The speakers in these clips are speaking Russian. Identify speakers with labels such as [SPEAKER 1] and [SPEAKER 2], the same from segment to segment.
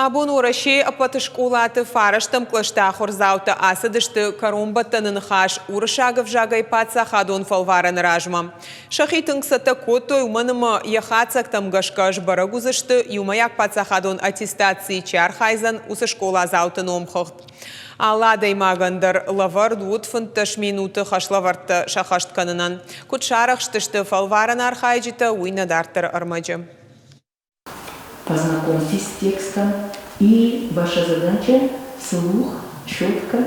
[SPEAKER 1] Абон ураши апатышкулаты фараштам клашта хорзаута асадышты карумбаттанын хаш урашагов жагай паца хадон фалваран ражма. Шахитынг сата кото уманыма яхацак там гашкаш барагузышты юмаяк паца хадон аттестации чар хайзан уса школа заута номхохт. Алладай магандар лавар двутфунташ минуты хашлаварта шахашт канынан. Кут шарахштышты фалваран архайджита уйна дартар армаджа.
[SPEAKER 2] Познакомьтесь с текстом, и ваша задача вслух, четко,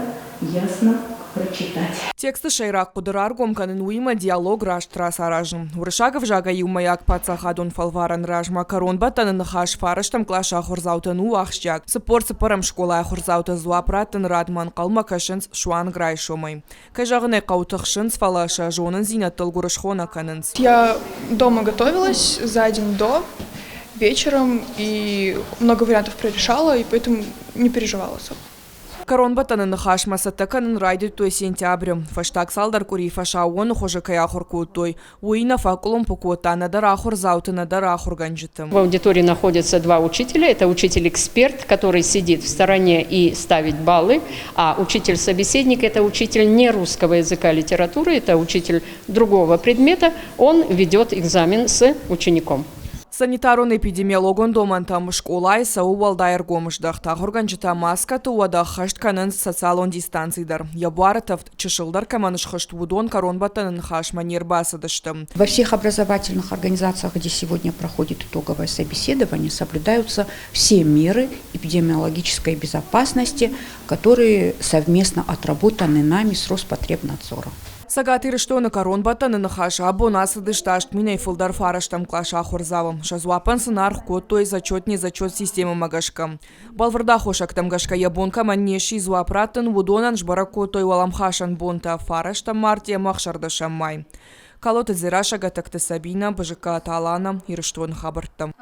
[SPEAKER 2] ясно прочитать.
[SPEAKER 3] Тексты шайрак кудырар гомканын уйма диалог раштрас аражым. Урышагов жага юмаяк пацахадон фалваран ражма коронба танын хаш фараштам клаша хорзаутын уахшжак. Сыпор сыпорам школа хорзаута зуапратын радман калма кашынс шуан грай шомай. Кайжагынай каутахшынс фалаша жонын зинаттыл гурышхона канынс.
[SPEAKER 4] Я дома готовилась за день до. Вечером и много вариантов прорешала, и поэтому не переживала особо.
[SPEAKER 3] Коронба танын хаш масатаканын райды той сентябрь. Фаштак салдар кури фаша он хоже каяхур кутой. Уина факулом покута надарахур зауты надарахур ганджитым.
[SPEAKER 5] В аудитории находятся два учителя. Это учитель-эксперт, который сидит в стороне и ставит баллы, а учитель-собеседник – это учитель не русского языка и литературы, это учитель другого предмета. Он ведет экзамен с учеником.
[SPEAKER 3] Санитарон-эпидемиологон домантам школай сау валдайр гомыждах. Тахурганчита маска туада хашт канын социалон дистанцийдар. Ябуаратов чешилдар каманыш хашт вудон коронбатанын хаш манер басадыштым.
[SPEAKER 6] Во всех образовательных организациях, где сегодня проходит итоговое собеседование, соблюдаются все меры эпидемиологической безопасности, которые совместно отработаны нами с Роспотребнадзором.
[SPEAKER 3] Сагатыры что на коронбатанын хаш абонасадышташт минай фулдар фараштам клаша хорзавым. Шазуапан сынарх той зачетный зачет системы магашкам. Балварда хошактам гашка ябонка маннеши зуапратын вудонан жбарако той валамхашан бонта фараштам мартия махшардашам май. Калоты зираша гатакты Сабина, БЖК Талана и Рыштон хабартам.